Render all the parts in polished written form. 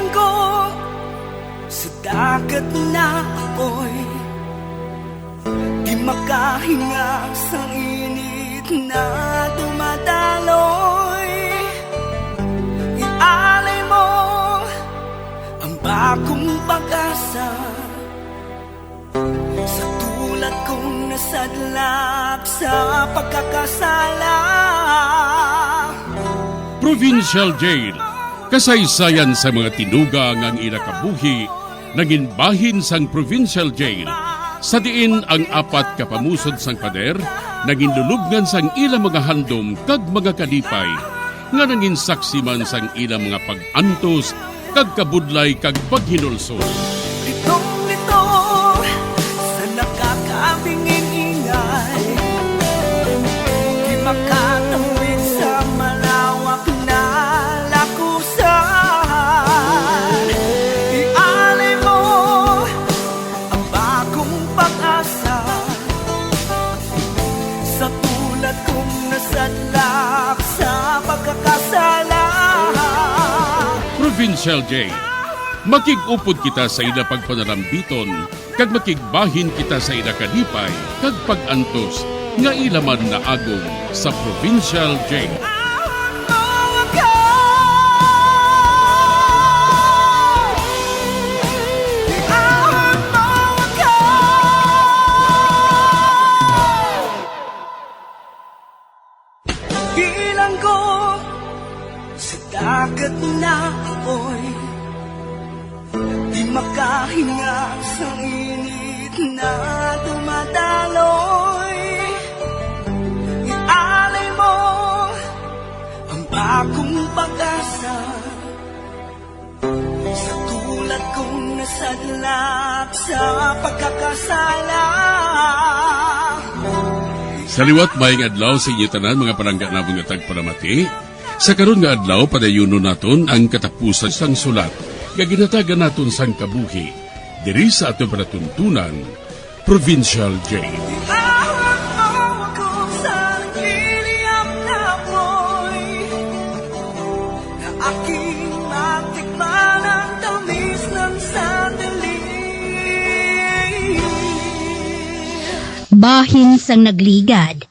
Bilanggo sa dagat na apoy, di makahinga sa init na dumadaloy. Ialay mo ang bagong pag-asa sa tulad kong nasadlak sa pagkakasala. Provincial Jail, kasaysayan sa mga tinugang ang inakabuhi, naging bahin sang Provincial Jail. Sa diin ang apat kapamusod sang pader, naging lulubngan sang ilang mga handom kag mga kalipay, nga naging saksi man sang ilang mga pag-antos, kag kabudlay kag paghinulsol. Litong-lito sa nakakabingin ingay, di makatawid sa malawak na lakusan. Ialay mo ang bagong pag-asa sa tulad kong nasadlak sa pagkakasala. Provincial Jail, makig-upod kita sa ila pagpanarambiton, kag makigbahin kita sa ila kalipay, kag pag-antos, nga ilaman na agong sa Provincial Jail. Bilanggo sa dagat na apoy, di makahinga sa init na dumadaloy. Ialay mo ang bagong pag-asa sa tulad kong nasadlak sa pagkakasala. Sa liwat maing adlaw sa inyo tanan mga palangga na mga tagparamati, sa karon nga adlaw padayuno naton ang katapusan sang sulat nga ginatagan naton sang kabuhi diri sa aton panatuntunan, Provincial Jail. Bahin sang nagligad.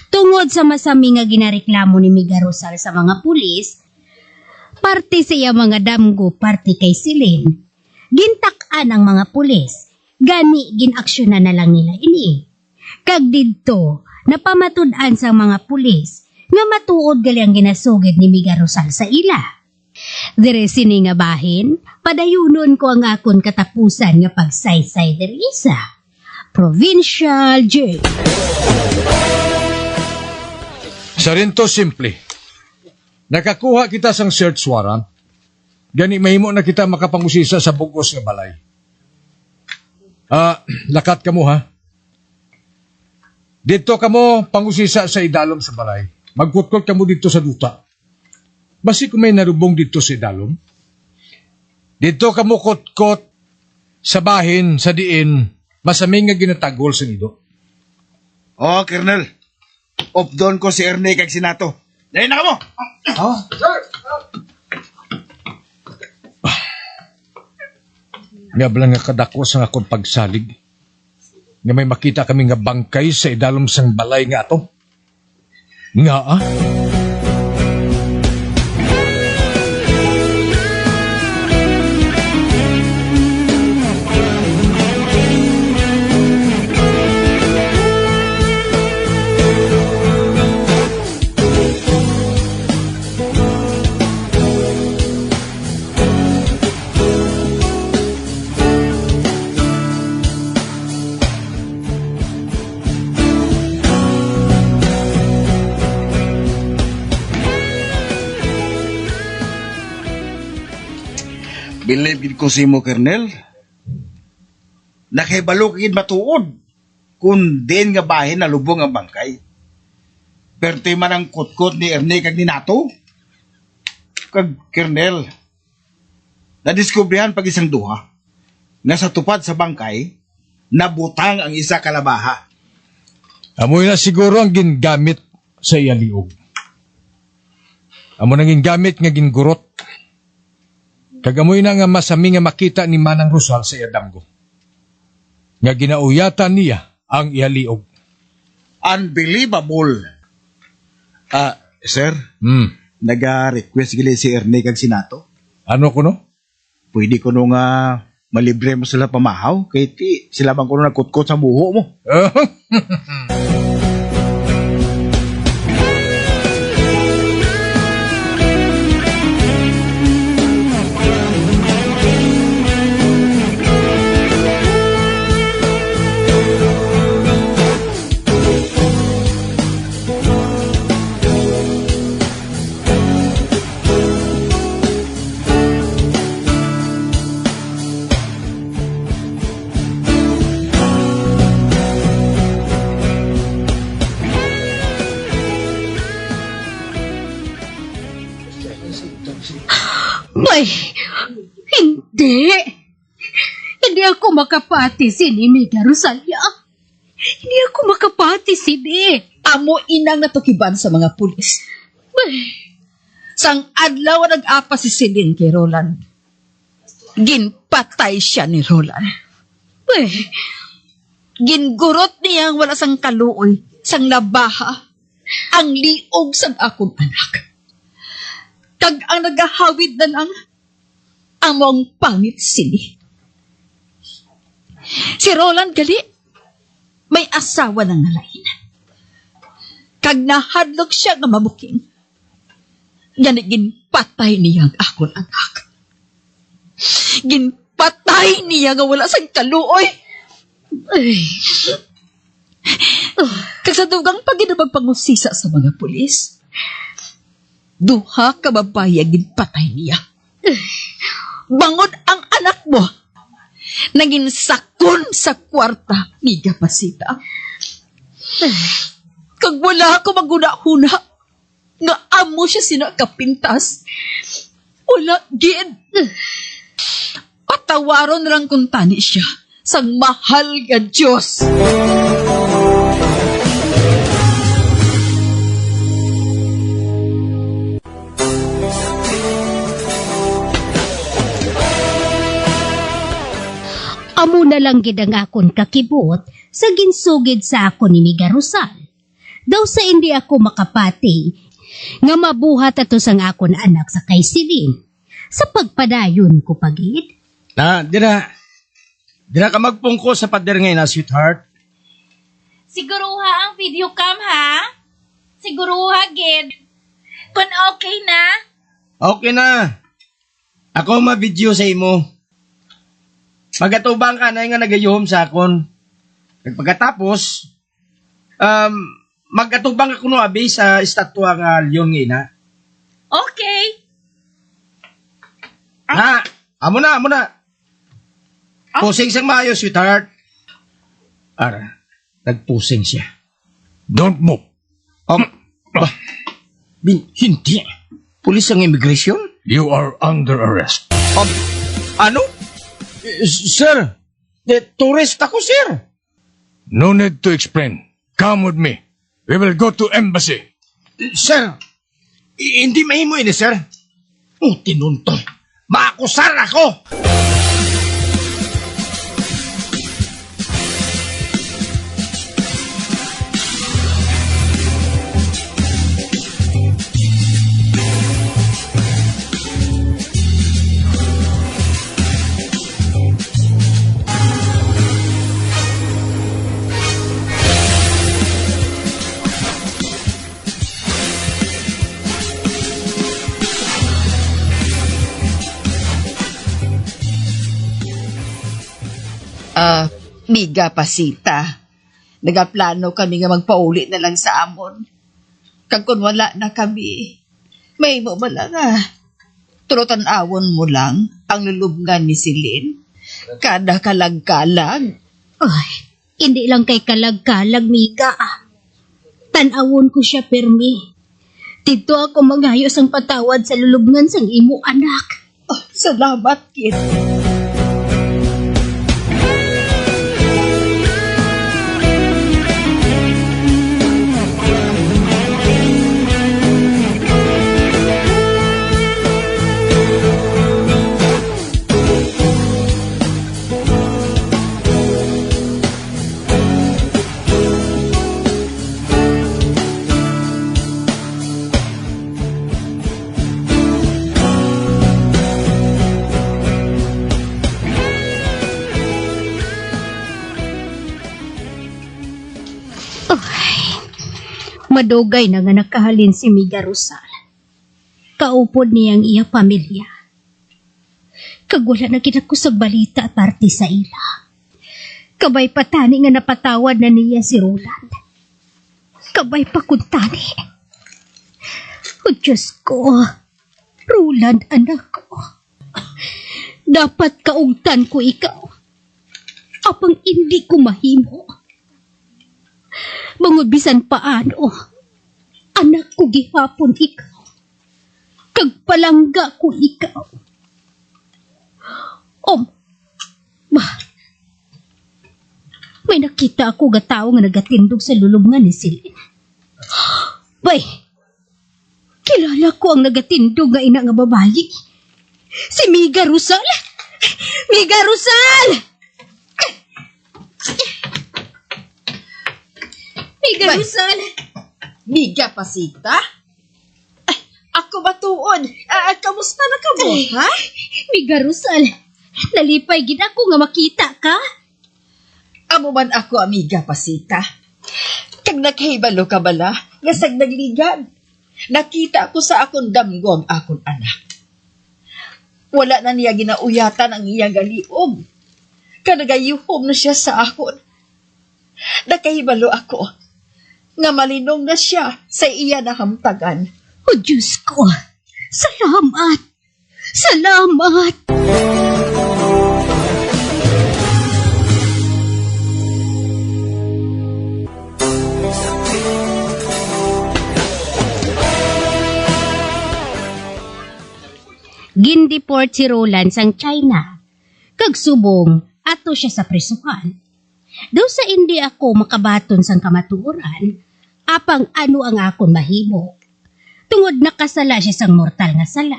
Tungod sa masami nga ginareklamo ni Miga Rosal sa mga pulis, parte sa iya mga damgo, parte kay Silin. Gintak-an ang mga pulis, gani ginaksyonan na lang nila ini. Kag didto, napamatud-an sa mga pulis, nga matuod gali ang ginasugid ni Miga Rosal sa ila. Dire sini nga bahin, padayunon ko ang akon katapusan nga pagsaysay diri sa Provincial Jail. Sarento simple. Nakakuha kita sang search warrant. Gani mahimo na kita makapangusisa sa bugos nga balay. Lakat kamo ha. Dito kamo pangusisa sa idalom sa balay. Magkutkot kamo dito sa duta. Basi kung may narubong dito sa idalom. Dito kamo kutkot sa bahin, sa diin, masaming nga ginatagol sa nido. Oh, Colonel. Updon ko si Erney kag Sinato. Dahil na ka mo! Sir! Nga bala nga kadako sa akong pagsalig. Nga may makita kami nga bangkay sa idalom sang balay nga ato. Nga Believe gid ko si mo, Colonel. Nakahibalo gid matuod kung din nga bahin na lubong ang bangkay. Perte man ang kutkot ni Erney kag ni Nato. Kag Colonel, nadiskubrihan pag isang duha na sa tupad sa bangkay nabutang ang isa kalabaha. amoy na siguro ang gingamit sa iyaliog. Amo nang gingamit nga gingurot. Kagamoy na nga masami nga makita ni Manang Rosal sa Adamgo. Nga ginauyatan niya ang iyaliog. Unbelievable. Sir, naga-request gili si Ernie kag Sinato. Ano ko no? Pwede ko nung malibre mo sila pamahaw, kaya sila bang ko nagkutkot sa buho mo. Ay, hindi. Hindi ako makapati sini, Mega Rosalia. Hindi ako makapati sini. Amo inang natukiban sa mga pulis. Sang adlaw nag-apa si Celine kay Roland. Ginpatay siya ni Roland. Gingurot niyang wala sang kaluoy, sang labaha, ang liog sang akong anak. Kag ang nagahawid na lang, among pangit sini. Si Roland gali, may asawa ng lain. Kag nahadlok siya nga mabuking. Yan ginpatay niya ang akong anak. Ginpatay niya nga wala sang kaluoy. Kag sa dugang paginabagpangusisa sa mga pulis, duha ka babae ang ginpatay niya. Bangod ang anak mo, naging sakon sa kwarta ni Gapasita. Kag wala ako maguna-huna, nga amo siya sinakapintas, wala gid. Patawaron lang kung tani siya, sang mahal nga Diyos. Amo na lang gid ang akon kakibot sa ginsugid sa ako ni Mega Rosal. Daw sa hindi ako makapati, nga mabuhat ato sang akon anak sa kay Celine. Sa pagpadayon ko pagid. Di na ka magpungko sa pader ngayon na, sweetheart. Siguruha ang video cam, ha? Siguruha, gid. Kung okay na? Okay na. Ako ma-video sa imo. Magatubang ka na nga nagayuhom sa akon. Pagkatapos, magatubang ako no abi sa estatwa nga Leon ngayon, ha? Okay. Ha? Amo na. Pusing siyang maayo, sweetheart. Ara, nagpusing siya. Don't move. Hindi. Pulis ang immigration? You are under arrest. Ano? Sir, tourist ako, sir. No need to explain. Come with me. We will go to embassy. Sir, hindi mahimo ini, sir. Tinunto. Maakusar ako. Miga Pasita. Nagaplano kami nga magpauli na lang sa amon. Kag kung wala na kami, may mo ba lang turutan-awon mo lang ang lulubngan ni Celine. Kada kalag-kalag. Ay, hindi lang kay kalag-kalag, Miga. Tanawon ko siya, Permi. Dito ako magayos ang patawad sa lulubngan sang imo anak. Salamat, kid. Madugay na nga nakahalin si Miga Rosal. Kaupod niyang iya pamilya. Kag wala na kinakusag balita parte sa ila. Kabay patani nga napatawad na niya si Roland. Kabay pakuntani. O Diyos ko, Roland anak ko. Dapat kaugtan ko ikaw. Apang hindi ko mahimo. Bangod bisan paano, anak ko gihapon ikaw. Kagpalangga ko ikaw. May nakita ako nga tao nga nagatindog sa lulubngan ni Silin. Bay, kilala ko ang nagatindog nga ina nga babayi. Si Miga Rosal! Miga Rosal! Miga Bay. Rosal! Miga Pasita? Ay, ako ba tuod? Kamusta na ka mo, ha? Miga Rosal, nalipay gid ako nga makita ka. Amo man ako, amiga Pasita. Kag naghibalo ka bala, nga sag nagligan. Nakita ko sa akong damgo ang akong anak. Wala na niya ginauyatan ang iyang galiom. Kanagayuhom na siya sa akon. Nakahibalo ako, nga malinong na siya sa iya na hamtagan. O Diyos ko, salamat! Salamat! Gindiport si Roland sang China. Kagsubong, ato siya sa prisuhan. Daw sa hindi ako makabaton sang kamatuoran, apang ano ang akon mahimo. Tungod nakasala siya sang mortal nga sala.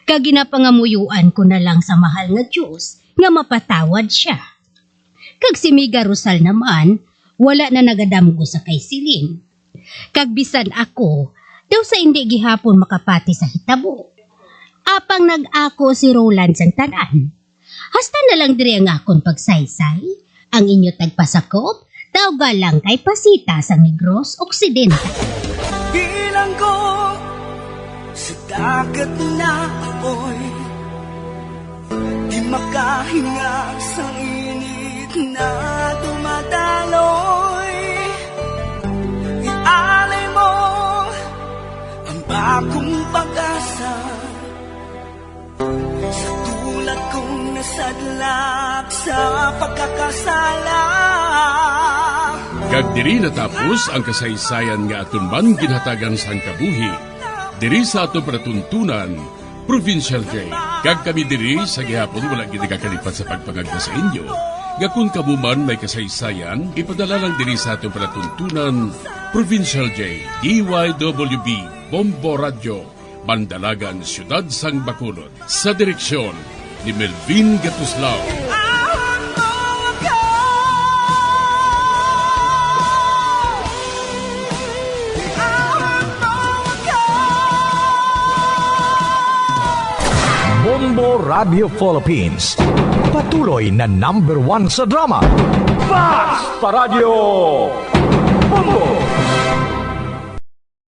Kaginapangamuyuan ko na lang sa mahal nga Diyos nga mapatawad siya. Kag si Miga Rosal naman, wala na nagadamgo sa kay Silin. Kag bisan ako, daw sa hindi gihapon makapati sa hitabo. Apang nag-ako si Roland sang tanan. Hasta na lang diri ang akon pagsaysay, ang inyo tagpasakop, tawga lang kay Pasita sa Negros Occidental. Bilang ko sa dagat na apoy, di makahinga sa init na dumadaloy. Ialay mo ang bagong pag-asa sa tulad kong nasadlak sa pagkakasala. Kag diri natapos ang kasaysayan nga aton man ginhatagan sang kabuhi. Diri sa ato pratuntunan, Provincial J. Kag kami diri sa gihapon wala gid kakalipat sa pagpangagda sa inyo. Nga kung kamo man may kasaysayan, ipadala lang diri sa ato pratuntunan, Provincial J. DYWB Bombo Radio, Bandalagan, Siyudad sang Bacolod. Sa direksyon ni Melvin Gatuslao. Bombo Radio Philippines. Patuloy na #1 sa drama. Fast Paradio!